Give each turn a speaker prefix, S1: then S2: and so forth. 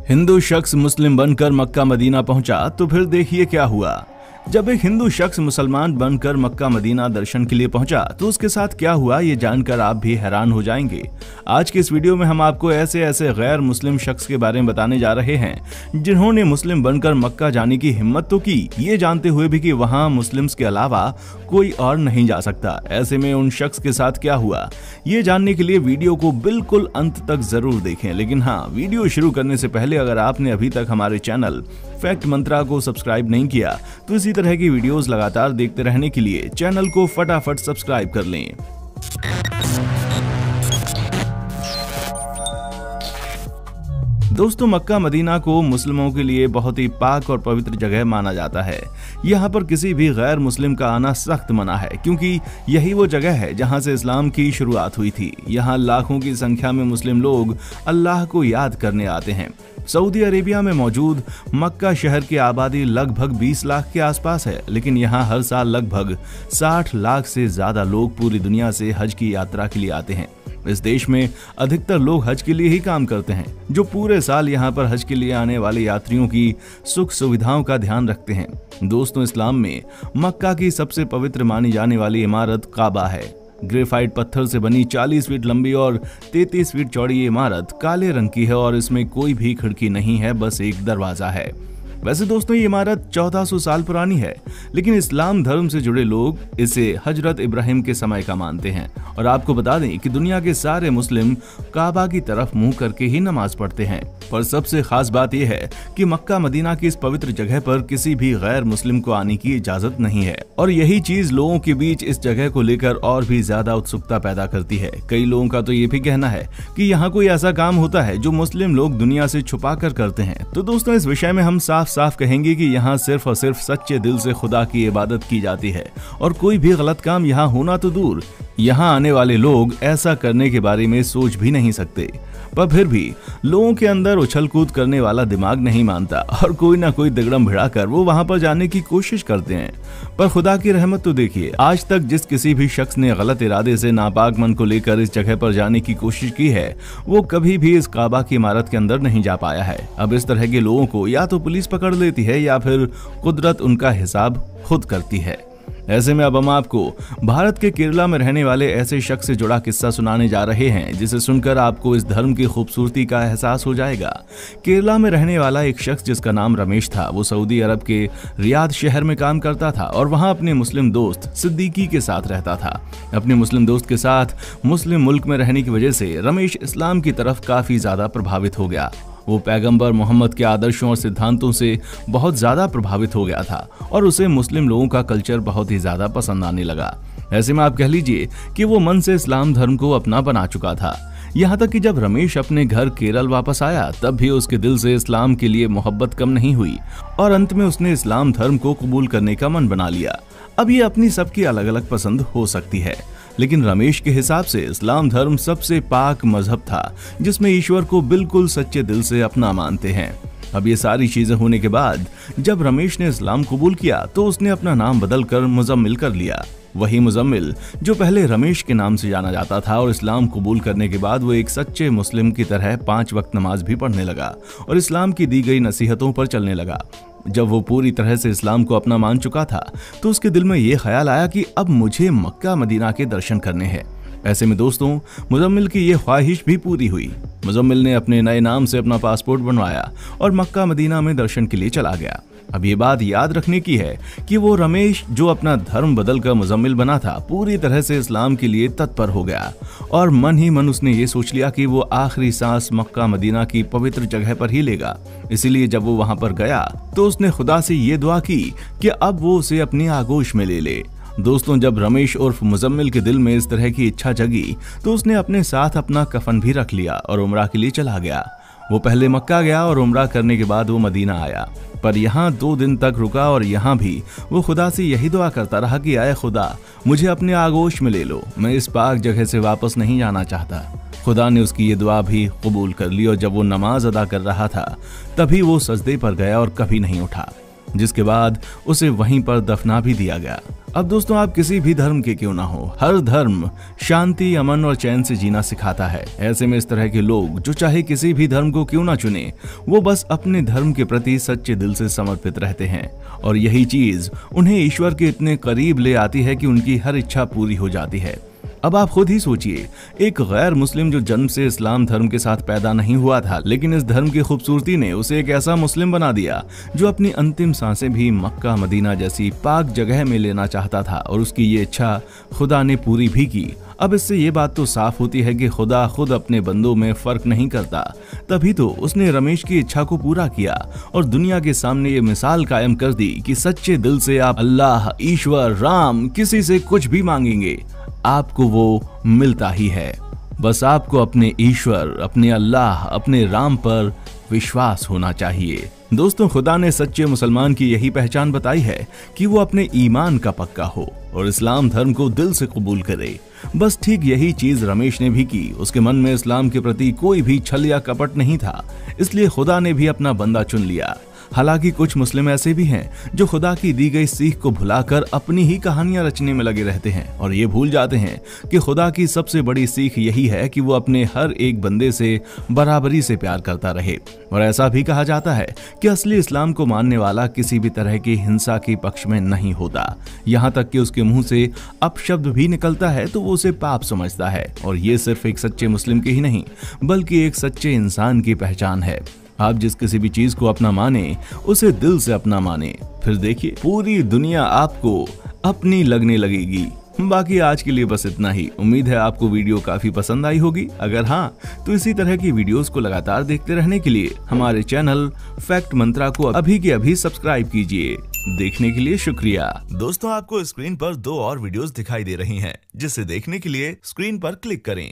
S1: हिंदू शख्स मुस्लिम बनकर Mecca Medina पहुंचा तो फिर देखिए क्या हुआ। जब एक हिंदू शख्स मुसलमान बनकर मक्का मदीना दर्शन के लिए पहुंचा तो उसके साथ क्या हुआ ये जानकर आप भी हैरान हो जाएंगे। आज के इस वीडियो में हम आपको ऐसे गैर मुस्लिम शख्स के बारे में बताने जा रहे हैं जिन्होंने मुस्लिम बनकर मक्का जाने की हिम्मत तो की, ये जानते हुए भी कि वहां मुस्लिम्स के अलावा कोई और नहीं जा सकता। ऐसे में उन शख्स के साथ क्या हुआ ये जानने के लिए वीडियो को बिल्कुल अंत तक जरूर देखें। लेकिन हाँ, वीडियो शुरू करने से पहले अगर आपने अभी तक हमारे चैनल फैक्ट मंत्रा को सब्सक्राइब नहीं किया तो इसी तरह की वीडियोस लगातार देखते रहने के लिए चैनल को फटाफट सब्सक्राइब कर लें। दोस्तों, मक्का मदीना को मुस्लिमों के लिए बहुत ही पाक और पवित्र जगह माना जाता है। यहाँ पर किसी भी गैर मुस्लिम का आना सख्त मना है, क्योंकि यही वो जगह है जहाँ से इस्लाम की शुरुआत हुई थी। यहाँ लाखों की संख्या में मुस्लिम लोग अल्लाह को याद करने आते हैं। सऊदी अरेबिया में मौजूद मक्का शहर की आबादी लगभग 20 लाख के आसपास है, लेकिन यहाँ हर साल लगभग 60 लाख से ज्यादा लोग पूरी दुनिया से हज की यात्रा के लिए आते हैं। इस देश में अधिकतर लोग हज के लिए ही काम करते हैं, जो पूरे साल यहाँ पर हज के लिए आने वाले यात्रियों की सुख सुविधाओं का ध्यान रखते हैं। दोस्तों, इस्लाम में मक्का की सबसे पवित्र मानी जाने वाली इमारत काबा है। ग्रेफाइट पत्थर से बनी 40 फीट लंबी और 33 फीट चौड़ी ये इमारत काले रंग की है और इसमें कोई भी खिड़की नहीं है, बस एक दरवाजा है। वैसे दोस्तों, ये इमारत 1400 साल पुरानी है, लेकिन इस्लाम धर्म से जुड़े लोग इसे हजरत इब्राहिम के समय का मानते हैं। और आपको बता दें कि दुनिया के सारे मुस्लिम काबा की तरफ मुंह करके ही नमाज पढ़ते हैं। पर सबसे खास बात यह है कि मक्का मदीना की इस पवित्र जगह पर किसी भी गैर मुस्लिम को आने की इजाजत नहीं है, और यही चीज लोगों के बीच इस जगह को लेकर और भी ज्यादा उत्सुकता पैदा करती है। कई लोगों का तो ये भी कहना है कि यहाँ कोई ऐसा काम होता है जो मुस्लिम लोग दुनिया से छुपा कर करते हैं। तो दोस्तों, इस विषय में हम साफ कहेंगे कि यहाँ सिर्फ और सिर्फ सच्चे दिल से खुदा की इबादत की जाती है, और कोई भी गलत काम यहाँ होना तो दूर, यहाँ आने वाले लोग ऐसा करने के बारे में सोच भी नहीं सकते। पर फिर भी लोगों के अंदर उछल कूद करने वाला दिमाग नहीं मानता, और कोई ना कोई दिगड़म भिड़ाकर वो वहां पर जाने की कोशिश करते हैं। पर खुदा की रहमत तो देखिए, आज तक जिस किसी भी शख्स ने गलत इरादे से नापाक मन को लेकर इस जगह पर जाने की कोशिश की है, वो कभी भी इस काबा की इमारत के अंदर नहीं जा पाया है। अब इस तरह के लोगों को या तो पुलिस पकड़ लेती है या फिर कुदरत उनका हिसाब खुद करती है। ऐसे में अब हम आपको भारत के केरला में रहने वाले ऐसे शख्स से जुड़ा किस्सा सुनाने जा रहे हैं, जिसे सुनकर आपको इस धर्म की खूबसूरती का एहसास हो जाएगा। केरला में रहने वाला एक शख्स जिसका नाम रमेश था, वो सऊदी अरब के रियाद शहर में काम करता था और वहां अपने मुस्लिम दोस्त सिद्दीकी के साथ रहता था। अपने मुस्लिम दोस्त के साथ मुस्लिम मुल्क में रहने की वजह से रमेश इस्लाम की तरफ काफी ज्यादा प्रभावित हो गया। वो पैगंबर मोहम्मद के आदर्शों और सिद्धांतों से बहुत ज्यादा प्रभावित हो गया था और उसे मुस्लिम लोगों का कल्चर बहुत ही ज्यादा पसंद आने लगा। ऐसे में आप कह लीजिए कि वो मन से इस्लाम धर्म को अपना बना चुका था। यहाँ तक कि जब रमेश अपने घर केरल वापस आया, तब भी उसके दिल से इस्लाम के लिए मोहब्बत कम नहीं हुई और अंत में उसने इस्लाम धर्म को कबूल करने का मन बना लिया। अब ये अपनी सबकी अलग अलग पसंद हो सकती है, लेकिन रमेश के हिसाब से इस्लाम धर्म सबसे पाक मजहब था, जिसमें ईश्वर को बिल्कुल सच्चे दिल से अपना मानते हैं। अब ये सारी चीजें होने के बाद जब रमेश ने इस्लाम कबूल किया तो उसने अपना नाम बदलकर मुजम्मिल कर लिया। वही मुजम्मिल जो पहले रमेश के नाम से जाना जाता था, और इस्लाम कबूल करने के बाद वो एक सच्चे मुस्लिम की तरह 5 वक्त नमाज भी पढ़ने लगा और इस्लाम की दी गई नसीहतों पर चलने लगा। जब वो पूरी तरह से इस्लाम को अपना मान चुका था तो उसके दिल में ये ख्याल आया कि अब मुझे मक्का मदीना के दर्शन करने हैं। ऐसे में दोस्तों, मुजम्मिल की ये ख्वाहिश भी पूरी हुई। मुजम्मिल ने अपने नए नाम से अपना पासपोर्ट बनवाया और मक्का मदीना में दर्शन के लिए चला गया। अब ये बात याद रखने की है कि वो रमेश जो अपना धर्म बदलकर मुजम्मिल बना था, पूरी तरह से इस्लाम के लिए तत्पर हो गया और मन ही मन उसने ये सोच लिया कि वो आखिरी सांस मक्का मदीना की पवित्र जगह पर ही लेगा। इसीलिए जब वो वहां पर गया तो उसने खुदा से ये दुआ की कि अब वो उसे अपनी आगोश में ले ले। दोस्तों, जब रमेश उर्फ मुजम्मिल के दिल में इस तरह की इच्छा जगी तो उसने अपने साथ अपना कफन भी रख लिया और उम्रा के लिए चला गया। वो पहले मक्का गया और उम्रा करने के बाद वो मदीना आया, पर यहाँ 2 दिन तक रुका और यहाँ भी वो खुदा से यही दुआ करता रहा कि आए खुदा, मुझे अपने आगोश में ले लो, मैं इस पाक जगह से वापस नहीं जाना चाहता। खुदा ने उसकी ये दुआ भी कबूल कर ली और जब वो नमाज अदा कर रहा था तभी वो सजदे पर गया और कभी नहीं उठा। जिसके बाद उसे वहीं पर दफना भी दिया गया। अब दोस्तों, आप किसी भी धर्म के क्यों ना हो, हर धर्म शांति, अमन और चैन से जीना सिखाता है। ऐसे में इस तरह के लोग जो चाहे किसी भी धर्म को क्यों ना चुने, वो बस अपने धर्म के प्रति सच्चे दिल से समर्पित रहते हैं और यही चीज उन्हें ईश्वर के इतने करीब ले आती है कि उनकी हर इच्छा पूरी हो जाती है। अब आप खुद ही सोचिए, एक गैर मुस्लिम जो जन्म से इस्लाम धर्म के साथ पैदा नहीं हुआ था, लेकिन इस धर्म की खूबसूरती ने उसे एक ऐसा मुस्लिम बना दिया जो अपनी अंतिम सांसें भी मक्का मदीना जैसी पाक जगह में लेना चाहता था और उसकी ये इच्छा खुदा ने पूरी भी की। अब इससे ये बात तो साफ होती है कि खुदा खुद अपने बंदों में फर्क नहीं करता। तभी तो उसने रमेश की इच्छा को पूरा किया और दुनिया के सामने ये मिसाल कायम कर दी कि सच्चे दिल से आप अल्लाह, ईश्वर, राम, किसी से कुछ भी मांगेंगे, आपको वो मिलता ही है। बस आपको अपने ईश्वर, अपने अल्लाह, अपने राम पर विश्वास होना चाहिए। दोस्तों, खुदा ने सच्चे मुसलमान की यही पहचान बताई है कि वो अपने ईमान का पक्का हो और इस्लाम धर्म को दिल से कबूल करे। बस ठीक यही चीज रमेश ने भी की। उसके मन में इस्लाम के प्रति कोई भी छल या कपट नहीं था, इसलिए खुदा ने भी अपना बंदा चुन लिया। हालांकि कुछ मुस्लिम ऐसे भी हैं जो खुदा की दी गई सीख को भुलाकर अपनी ही कहानियां रचने में लगे रहते हैं और ये भूल जाते हैं कि खुदा की सबसे बड़ी सीख यही है कि वो अपने हर एक बंदे से बराबरी से प्यार करता रहे। और ऐसा भी कहा जाता है कि असली इस्लाम को मानने वाला किसी भी तरह की हिंसा के पक्ष में नहीं होता। यहाँ तक कि उसके मुंह से अपशब्द भी निकलता है तो वो उसे पाप समझता है। और ये सिर्फ एक सच्चे मुस्लिम की ही नहीं बल्कि एक सच्चे इंसान की पहचान है। आप जिस किसी भी चीज को अपना माने, उसे दिल से अपना माने, फिर देखिए पूरी दुनिया आपको अपनी लगने लगेगी। बाकी आज के लिए बस इतना ही। उम्मीद है आपको वीडियो काफी पसंद आई होगी। अगर हाँ, तो इसी तरह की वीडियोस को लगातार देखते रहने के लिए हमारे चैनल फैक्ट मंत्रा को अभी के अभी सब्सक्राइब कीजिए। देखने के लिए शुक्रिया। दोस्तों, आपको स्क्रीन पर 2 और वीडियोस दिखाई दे रही हैं, जिसे देखने के लिए स्क्रीन पर क्लिक करें।